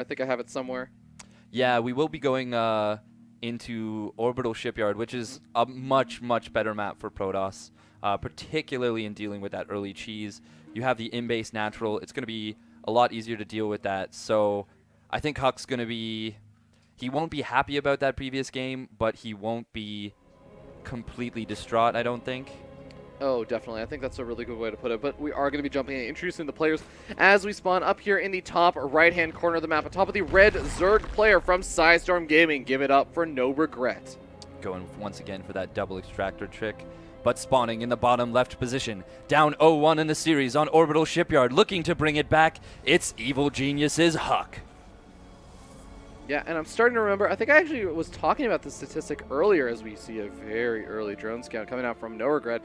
I think I have it somewhere. Yeah, we will be going into Orbital Shipyard, which is a much, much better map for Protoss, particularly in dealing with that early cheese. You have the in-base natural. It's going to be a lot easier to deal with that. So I think HuK's going to be... He won't be happy about that previous game, but he won't be completely distraught, I don't think. Oh, definitely. I think that's a really good way to put it. But we are going to be jumping in, introducing the players as we spawn up here in the top right-hand corner of the map. On top of the red Zerg player from Sidestorm Gaming. Give it up for NoRegreT. Going once again for that double extractor trick, but spawning in the bottom left position. Down 0-1 in the series on Orbital Shipyard, looking to bring it back. It's Evil Genius's HuK. Yeah, and I'm starting to remember, I think I actually was talking about this statistic earlier as we see a very early drone scout coming out from NoRegreT.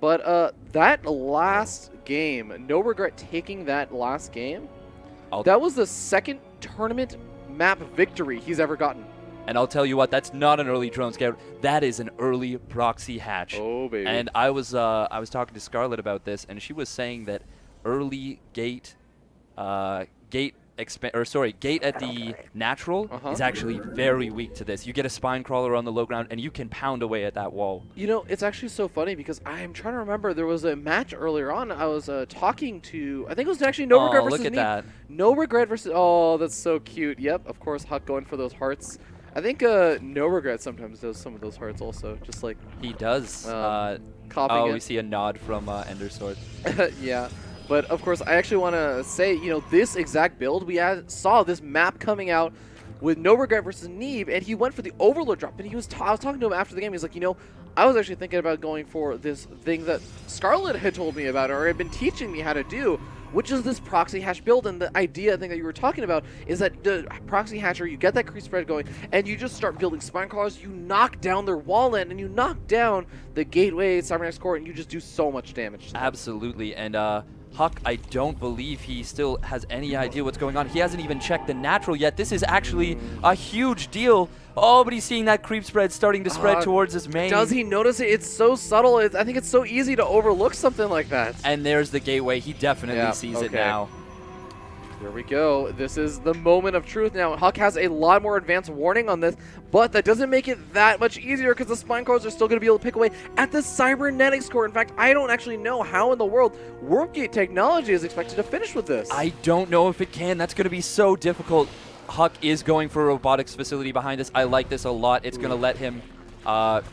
But that last game, NoRegreT taking that last game, that was the second tournament map victory he's ever gotten. And I'll tell you what, that's not an early drone scout. That is an early proxy hatch. Oh, baby. And I was talking to Scarlett about this, and she was saying that early gate at the natural is actually very weak to this. You get a spine crawler on the low ground, and you can pound away at that wall. You know, it's actually so funny because I'm trying to remember. There was a match earlier on. I was talking to, I think it was actually NoRegreT versus look at that. NoRegreT versus, oh, that's so cute. Yep, of course, HuK going for those hearts. I think NoRegreT sometimes does some of those hearts also, just like... He does. Copying it. We see a nod from Endersword. Yeah. But, of course, I actually want to say, you know, this exact build, we saw this map coming out with NoRegreT versus Neeb, and he went for the Overlord drop. And I was talking to him after the game. He's like, you know, I was actually thinking about going for this thing that Scarlett had told me about or had been teaching me how to do, which is this proxy hatch build. And the idea, I think, that you were talking about is that the proxy hatcher, you get that creep spread going, and you just start building spine crawlers. You knock down their wall end, and you knock down the gateway, Cybernetics core, and you just do so much damage to them. Absolutely. And HuK, I don't believe he still has any idea what's going on. He hasn't even checked the natural yet. This is actually a huge deal. Oh, but he's seeing that creep spread starting to spread towards his main. Does he notice it? It's so subtle. I think it's so easy to overlook something like that. And there's the gateway. He definitely sees it now. Here we go. This is the moment of truth now. HuK has a lot more advanced warning on this, but that doesn't make it that much easier because the spine crawlers are still going to be able to pick away at the cybernetics core. In fact, I don't actually know how in the world Warpgate Technology is expected to finish with this. I don't know if it can. That's going to be so difficult. HuK is going for a robotics facility behind this. I like this a lot. It's going to let him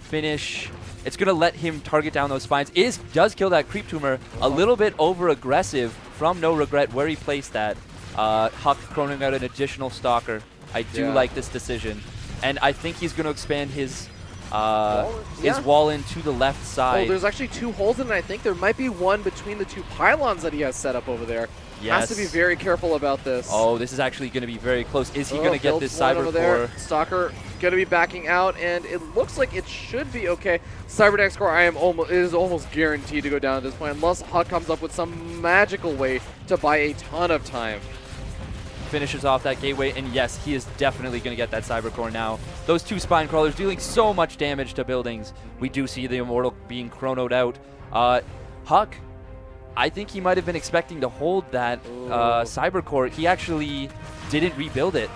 finish. It's going to let him target down those spines. Does kill that creep tumor. A little bit over-aggressive from NoRegreT where he placed that. HuK chroning out an additional stalker. I do like this decision. And I think he's going to expand his wall in to the left side. Oh, there's actually two holes in it. I think there might be one between the two pylons that he has set up over there. Yes. Has to be very careful about this. Oh, this is actually going to be very close. Is he going to get this cyber core? Stalker going to be backing out, and it looks like it should be okay. Cybernetics core, is almost guaranteed to go down at this point, unless HuK comes up with some magical way to buy a ton of time. Finishes off that gateway, and yes, he is definitely going to get that cyber core now. Those two spine crawlers dealing so much damage to buildings. We do see the Immortal being chronoed out. HuK, I think he might have been expecting to hold that cyber core. He actually didn't rebuild it.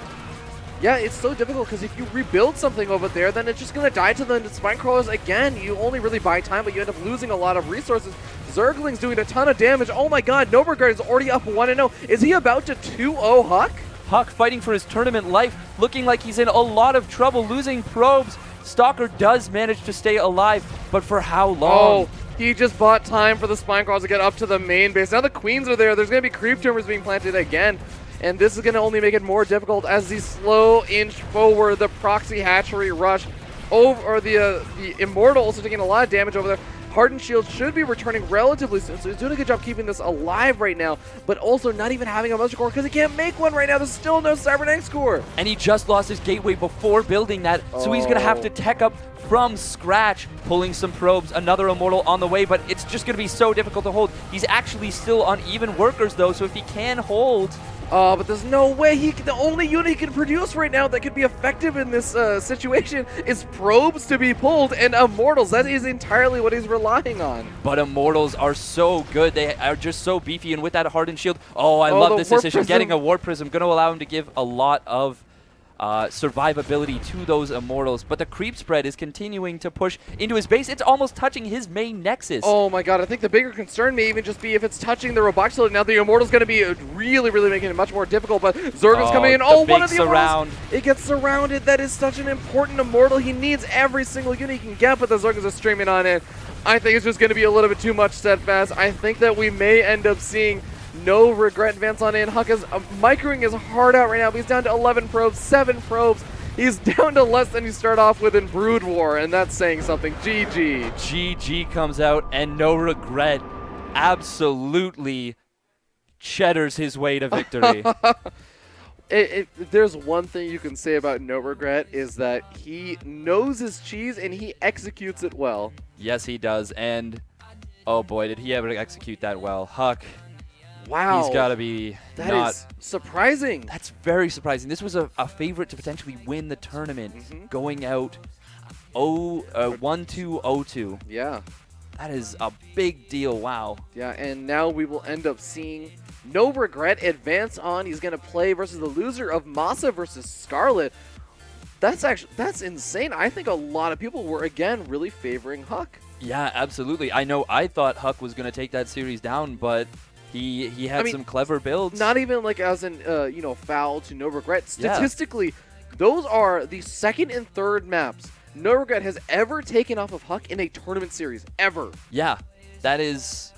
Yeah, it's so difficult because if you rebuild something over there, then it's just going to die to the spine crawlers again. You only really buy time, but you end up losing a lot of resources. Zergling's doing a ton of damage. Oh my god, NoRegreT is already up 1-0. Is he about to 2-0 HuK? HuK fighting for his tournament life, looking like he's in a lot of trouble, losing probes. Stalker does manage to stay alive, but for how long? Oh, he just bought time for the spine crawlers to get up to the main base. Now the queens are there. There's going to be creep tumors being planted again. And this is going to only make it more difficult as the slow inch forward, the proxy hatchery rush over, or the Immortal also taking a lot of damage over there. Hardened Shield should be returning relatively soon, so he's doing a good job keeping this alive right now, but also not even having a muster core because he can't make one right now. There's still no Cybernetics core. And he just lost his gateway before building that, so he's going to have to tech up from scratch, pulling some probes, another Immortal on the way, but it's just going to be so difficult to hold. He's actually still on even workers, though, so if he can hold Oh, but there's no way the only unit he can produce right now that could be effective in this situation is probes to be pulled and immortals. That is entirely what he's relying on. But immortals are so good. They are just so beefy, and with that hardened shield, oh, I love this Warp decision. Prism. Getting a warp prism going to allow him to give a lot of survivability to those immortals, but the creep spread is continuing to push into his base. It's almost touching his main nexus. Oh my god, I think the bigger concern may even just be if it's touching the robotics shield. Now the immortal's going to be really, really making it much more difficult, but Zerg's coming in. Oh, one of the immortals. It gets surrounded. That is such an important immortal. He needs every single unit he can get, but the Zerg's are streaming on it. I think it's just going to be a little bit too much steadfast. I think that we may end up seeing NoRegreT advance on in. HuK is microing his heart out right now, but he's down to 11 probes, 7 probes. He's down to less than you start off with in Brood War, and that's saying something. GG. GG comes out, and NoRegreT absolutely cheddars his way to victory. If there's one thing you can say about NoRegreT is that he knows his cheese and he executes it well. Yes, he does, and oh boy, did he ever execute that well. HuK. Wow. He's got to be That is surprising. That's very surprising. This was a favorite to potentially win the tournament, going out 1-2-0-2. Yeah. That is a big deal. Wow. Yeah, and now we will end up seeing NoRegreT advance on. He's going to play versus the loser of Masa versus Scarlet. That's insane. I think a lot of people were, again, really favoring HuK. Yeah, absolutely. I know I thought HuK was going to take that series down, but he had some clever builds. Not even like as an foul to NoRegreT. Statistically, those are the second and third maps NoRegreT has ever taken off of HuK in a tournament series ever. Yeah, that is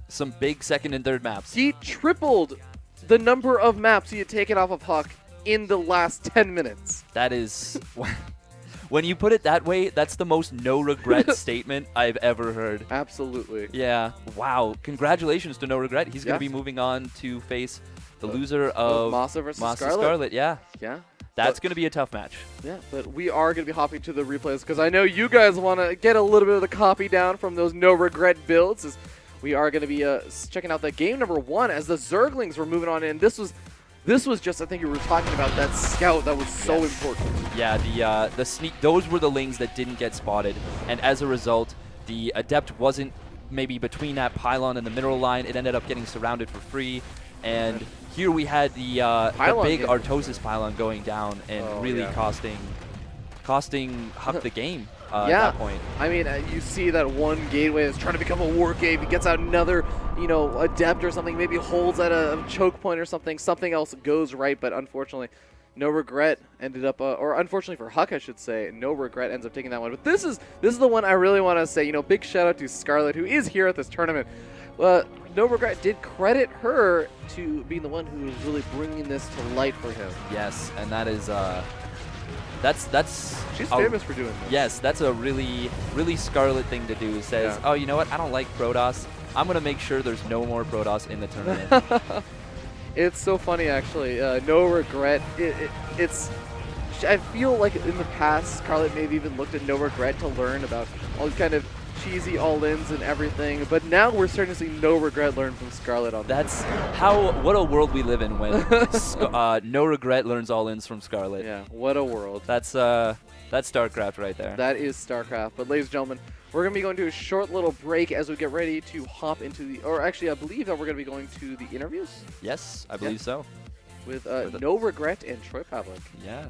some big second and third maps. He tripled the number of maps he had taken off of HuK in the last 10 minutes. That is. When you put it that way, that's the most NoRegreT statement I've ever heard. Absolutely. Yeah. Wow. Congratulations to NoRegreT. He's going to be moving on to face the loser of Masa versus Scarlet. Yeah. Yeah. That's going to be a tough match. Yeah, but we are going to be hopping to the replays because I know you guys want to get a little bit of the copy down from those NoRegreT builds. As we are going to be checking out the game number 1 as the Zerglings were moving on in. This was just, I think you were talking about that scout that was so important. Yeah, the sneak, those were the lings that didn't get spotted, and as a result, the Adept wasn't maybe between that pylon and the mineral line. It ended up getting surrounded for free, and here we had the big Artosis pylon going down and really costing HuK the game. At that point. I mean, you see that one gateway is trying to become a war gate. He gets out another, adept or something, maybe holds at a choke point or something. Something else goes right, but unfortunately, NoRegreT ended up, or unfortunately for HuK, I should say, NoRegreT ends up taking that one. But this is the one I really want to say. Big shout out to Scarlet, who is here at this tournament. NoRegreT did credit her to being the one who was really bringing this to light for him. Yes, and that is. She's famous for doing this. Yes, that's a really, really Scarlet thing to do. Says, oh, you know what? I don't like Protoss. I'm going to make sure there's no more Protoss in the tournament. It's so funny, actually. NoRegreT. It's. I feel like in the past, Scarlet may have even looked at NoRegreT to learn about all these kind of cheesy all-ins and everything, but now we're starting to see NoRegreT learn from Scarlet on That's what a world we live in when NoRegreT learns all-ins from Scarlet. Yeah, what a world. That's StarCraft right there. That is StarCraft. But ladies and gentlemen, we're going to be going to a short little break as we get ready to hop into the, or actually I believe that we're going to be going to the interviews. Yes, I believe so. With NoRegreT and Troy Pavlik. Yeah.